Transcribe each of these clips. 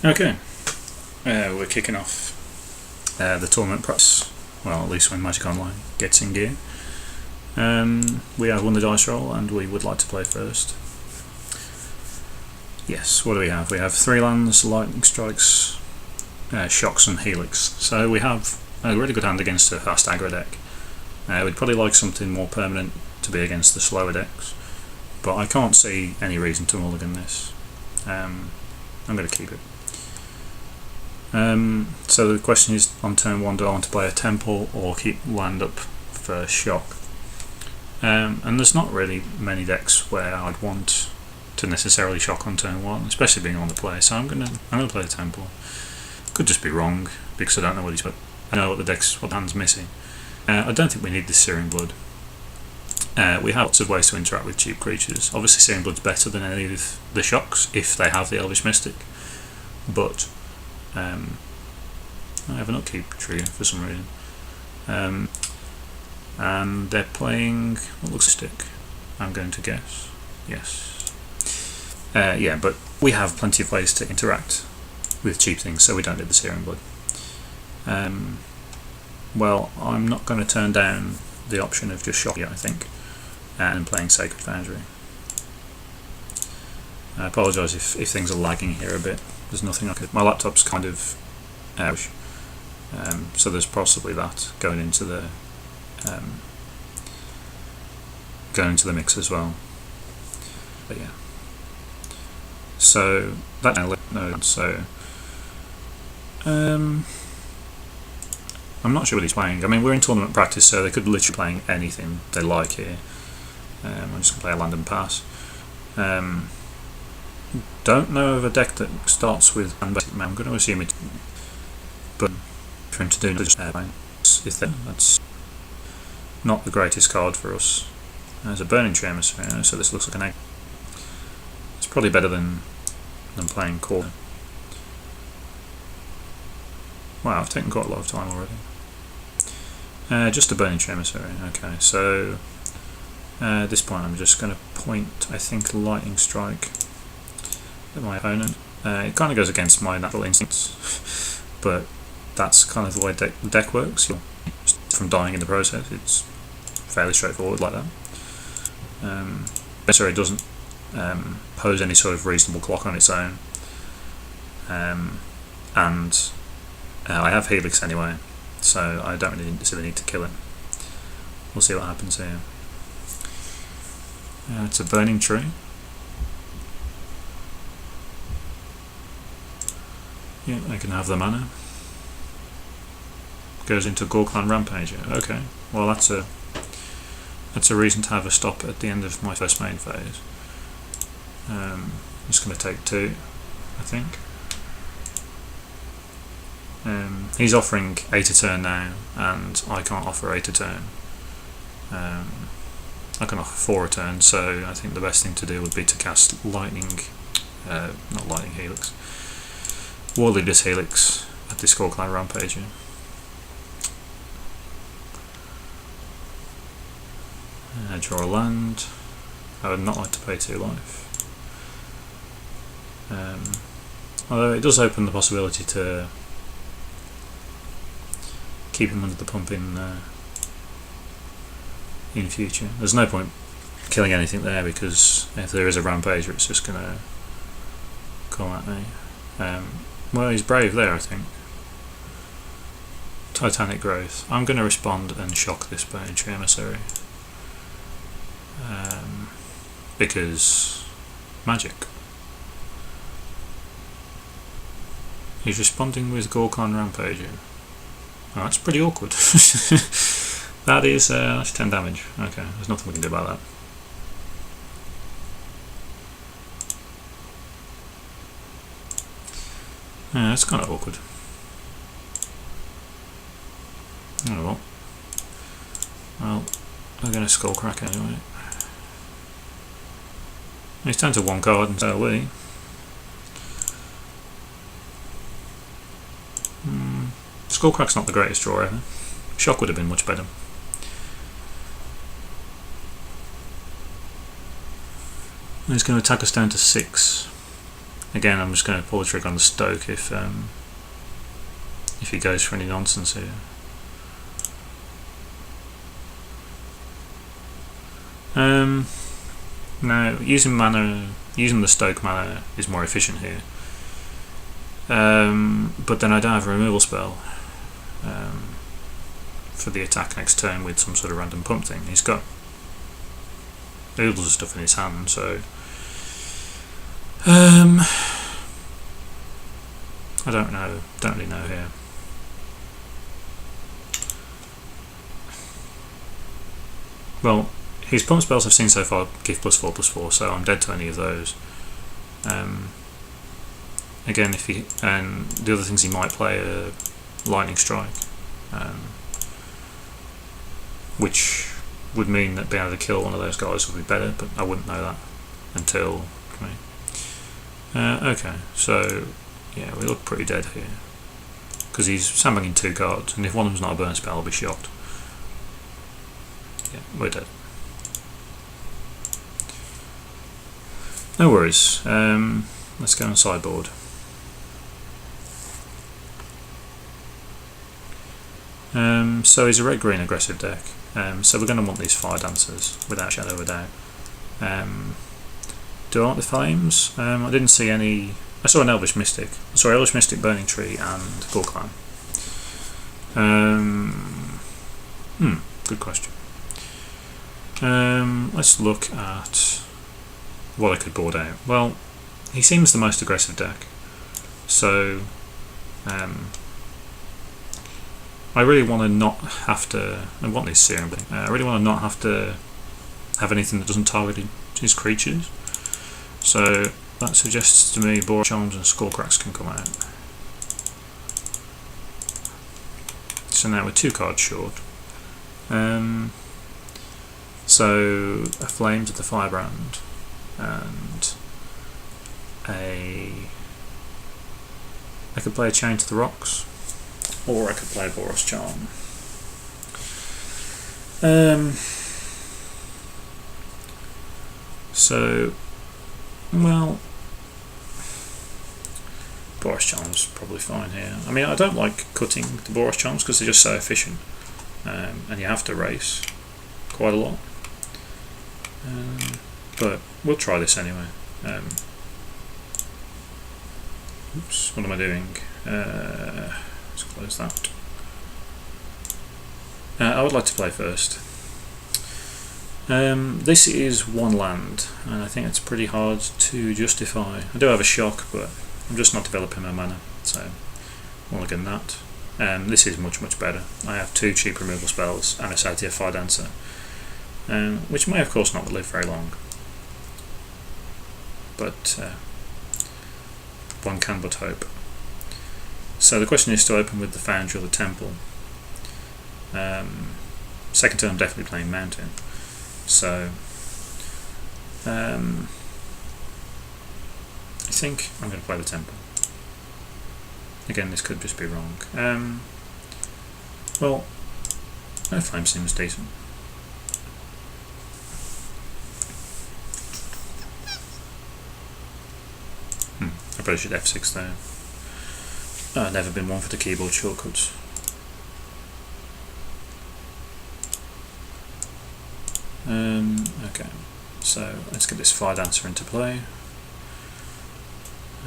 Okay, we're kicking off the tournament practice, well, at least when Magic Online gets in gear. We have won the dice roll and we would like to play first. Yes, what do we have? We have 3 lands, lightning strikes, shocks and helix. So we have a really good hand against a fast aggro deck. We'd probably like something more permanent to be against the slower decks, but I can't see any reason to mulligan this. I'm going to keep it. So the question is, on turn 1, do I want to play a temple or keep land up for shock? And there's not really many decks where I'd want to necessarily shock on turn 1, especially being on the play. So I'm gonna play a temple. Could just be wrong because I don't know what he's put. I know what the hand's missing. I don't think we need this Searing Blood. We have lots of ways to interact with cheap creatures. Obviously, Searing Blood's better than any of the shocks if they have the Elvish Mystic, but I have an upkeep tree for some reason. And they're playing what looks like a stick, I'm going to guess. Yes. Yeah, but we have plenty of ways to interact with cheap things, so we don't need the Searing Blood. Well, I'm not going to turn down the option of just shocking, I think, and playing Sacred Foundry. I apologise if things are lagging here a bit. There's nothing I could. My laptop's kind of ouch, so there's possibly that going into the mix as well. But yeah. So that no. So I'm not sure what he's playing. I mean, we're in tournament practice, so they could literally be playing anything they like here. I'm just going to play a land and pass. Don't know of a deck that starts with land basic. I'm going to assume it, but for him to do that's not the greatest card for us. There's a Burning Tree Emissary, so this looks like an egg. It's probably better than playing core. Wow, I've taken quite a lot of time already. Just a Burning Tree Emissary. Okay, so at this point I'm just going to point, I think, Lightning Strike at my opponent. It kind of goes against my natural instincts, but that's kind of the way the deck works. You're from dying in the process. It's fairly straightforward like that. Emissary doesn't pose any sort of reasonable clock on its own, and I have Helix anyway, so I don't really necessarily need to kill it. We'll see what happens here. It's a Burning Tree. Yeah, I can have the mana. Goes into Gorklan Rampager. Okay, well that's a reason to have a stop at the end of my first main phase. I'm just going to take 2, I think. He's offering 8 a turn now, and I can't offer 8 a turn. I can offer 4 a turn, so I think the best thing to do would be to cast Lightning, not Lightning Helix, War Leader's Helix at this Gorklan Rampager. Draw a land. I would not like to pay 2 life. Although it does open the possibility to keep him under the pump in future. There's no point killing anything there because if there is a Rampager, it's just going to come at me. Well, he's brave there, I think. Titanic Growth. I'm going to respond and shock this Burning Tree Emissary. Because magic. He's responding with Gorklan Rampager. Oh, that's pretty awkward. That's 10 damage. Okay, there's nothing we can do about that. Yeah, that's kind of awkward. Oh well, I'm going to Skullcrack anyway. He's turned to 1 card, and so are we. Skullcrack's not the greatest draw ever. Shock would have been much better. He's going to attack us down to 6. Again, I'm just going to pull the trigger on the Stoke if he goes for any nonsense here. No, using the Stoke mana is more efficient here. But then I don't have a removal spell for the attack next turn with some sort of random pump thing. He's got oodles of stuff in his hand, so I don't know. Don't really know here. Well, his pump spells I've seen so far give +4/+4, so I'm dead to any of those. Again, if he and the other things he might play are Lightning Strike, which would mean that being able to kill one of those guys would be better, but I wouldn't know that until. Okay, so yeah, we look pretty dead here because he's sandbagging 2 cards, and if one of them's not a burn spell, I'll be shocked. Yeah, we're dead. No worries. Let's go on sideboard. So he's a red-green aggressive deck. So we're going to want these Fire Dancers without shadow of a doubt. Do I want the Flames? I didn't see any. I saw an Elvish Mystic. Sorry, Elvish Mystic, Burning Tree, and Gorklan. Good question. Let's look at what I could board out. Well, he seems the most aggressive deck, so I really want to not have to. I want this Serum thing. I really want to not have to have anything that doesn't target his creatures. So that suggests to me Boros Charms and Skullcracks can come out. So now we're 2 cards short. So a Flames of the Firebrand and I could play a Chain to the Rocks, or I could play a Boros Charm. So, well, Boros Charm's probably fine here. I mean, I don't like cutting the Boros Charms because they're just so efficient, and you have to race quite a lot. But we'll try this anyway. Oops, what am I doing? Let's close that. I would like to play first. This is 1 land, and I think it's pretty hard to justify. I do have a shock, but I'm just not developing my mana, so we'll look at that. This is much better. I have 2 cheap removal spells and a Satyr Fire Dancer, which may of course not live very long, but one can but hope. So the question is to open with the Foundry or the Temple. Second turn I'm definitely playing Mountain, so I think I'm going to play the Temple. Again, this could just be wrong. Well, no, Flame seems decent. I probably should F6 there. I've never been one for the keyboard shortcuts. Okay, so let's get this Fire Dancer into play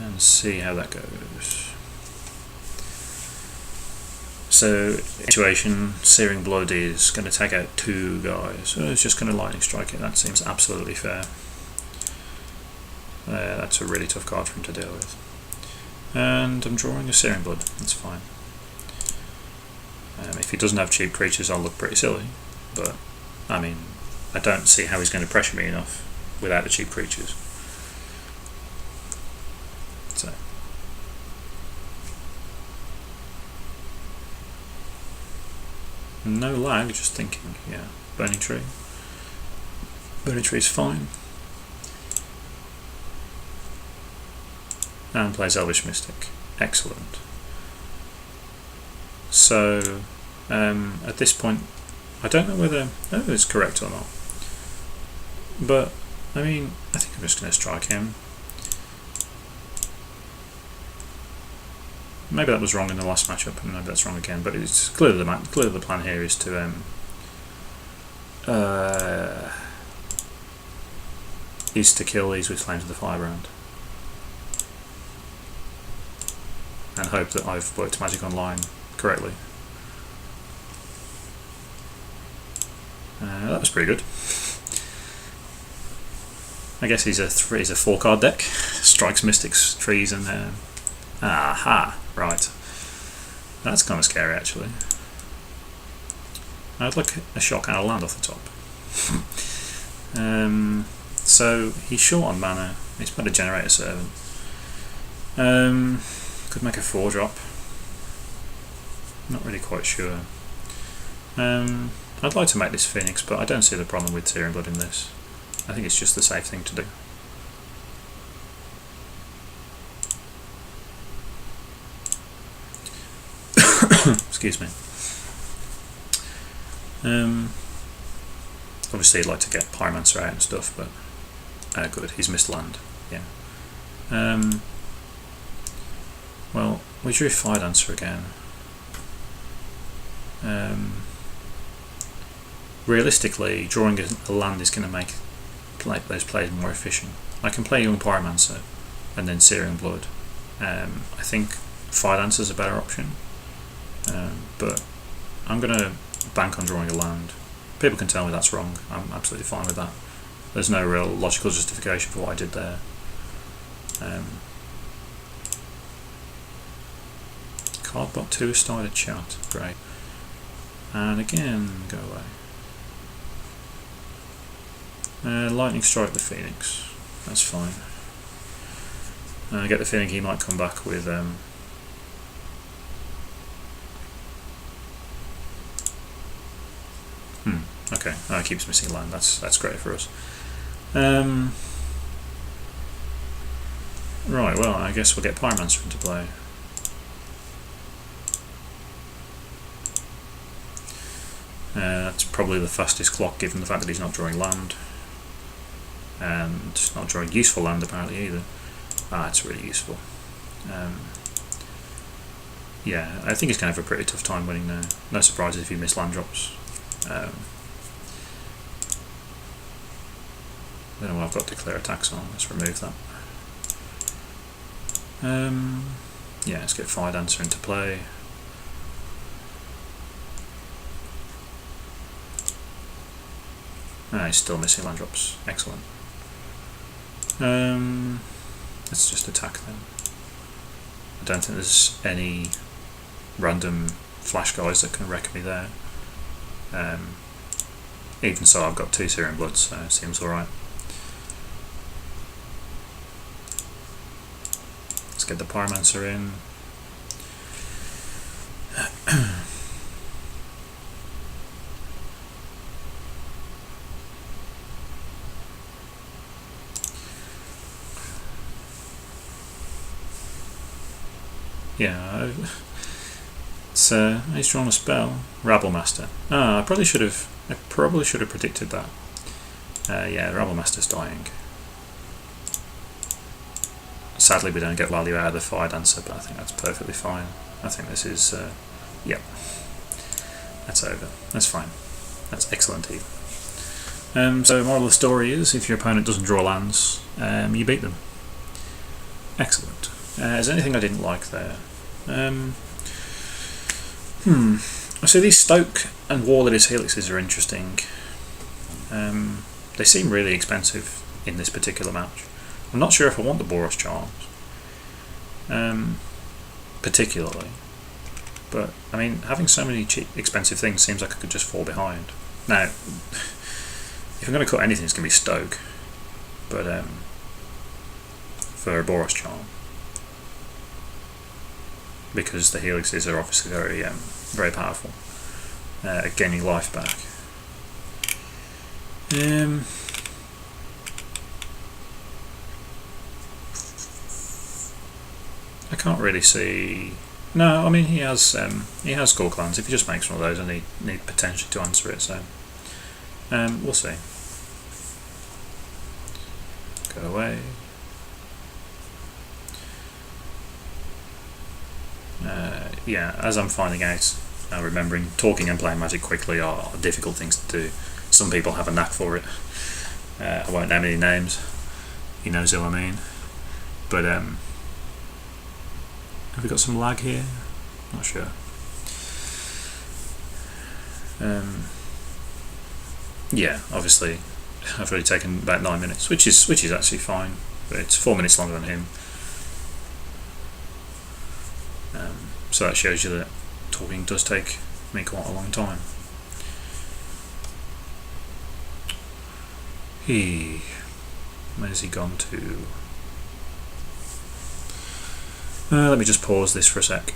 and see how that goes. So, situation, Searing Blood is going to take out 2 guys, so it's just going to Lightning Strike it. That seems absolutely fair. That's a really tough card for him to deal with. And I'm drawing a Searing Blood, that's fine. If he doesn't have cheap creatures, I'll look pretty silly, but I mean, I don't see how he's going to pressure me enough without the cheap creatures. So, no lag, just thinking. Yeah, Burning Tree. Burning Tree is fine. And plays Elvish Mystic. Excellent. So, at this point, I don't know whether it's correct or not. But, I mean, I think I'm just going to strike him. maybe that was wrong in the last matchup, and maybe that's wrong again. But it's clearly the plan here is to kill these with Flames of the Firebrand, and hope that I've worked Magic Online correctly. That was pretty good. I guess he's a 4-card deck. Strikes, Mystics, Trees, and aha, right. That's kind of scary actually. I'd like a shock and a land off the top. So he's short on mana. He's better Generator Servant. Could make a 4-drop. Not really quite sure. I'd like to make this Phoenix, but I don't see the problem with Searing Blood in this. I think it's just the safe thing to do. Excuse me. Obviously, I'd like to get Pyromancer out and stuff, but good. He's missed land. Yeah. Well, we drew Fire Dancer again. Realistically, drawing a land is going to make those plays more efficient. I can play Young Pyromancer and then Searing Blood. I think Fire Dancer is a better option, but I'm going to bank on drawing a land. People can tell me that's wrong. I'm absolutely fine with that. There's no real logical justification for what I did there. Cardbot 2 has started chat. Great. And again, go away. Lightning Strike the Phoenix. That's fine. I get the feeling he might come back with okay, he keeps missing land. That's great for us. Right, well, I guess we'll get Pyromancer into play. That's probably the fastest clock, given the fact that he's not drawing land. And not drawing useful land apparently either. It's really useful. Yeah, I think he's going to have a pretty tough time winning now. No surprises if he missed land drops. Then I've got Declare Attacks on. Let's remove that. Yeah, let's get Fire Dancer into play. He's still missing land drops. Excellent. Let's just attack then. I don't think there's any random flash guys that can wreck me there. Even so, I've got 2 Searing Bloods, so it seems alright. Let's get the Pyromancer in. Yeah, he's drawn a spell. Rabble Master. I probably should have predicted that. Yeah, the Rabble Master's dying. Sadly, we don't get value out of the Fire Dancer, but I think that's perfectly fine. I think this is, yep, that's over. That's fine. That's excellent even. So, moral of the story is, if your opponent doesn't draw lands, you beat them. Excellent. Is there anything I didn't like there? So these Stoke and Warlord's Helixes are interesting. They seem really expensive in this particular match. I'm not sure if I want the Boros Charms, particularly. But, I mean, having so many cheap, expensive things seems like I could just fall behind. Now, if I'm going to cut anything, it's going to be Stoke. But, for a Boros Charm. Because the Helixes are obviously very powerful at gaining life back. I can't really see. No, I mean he has Skull Clans. If he just makes one of those, I need potentially to answer it. So we'll see. Go away. yeah, as I'm finding out, remembering talking and playing Magic quickly are difficult things to do. Some people have a knack for it. I won't name any names. He knows who I mean. But have we got some lag here? Not sure. Yeah, obviously I've already taken about 9 minutes, which is actually fine. But it's 4 minutes longer than him. So that shows you that talking does take me quite a long time. Where's he gone to? Let me just pause this for a sec.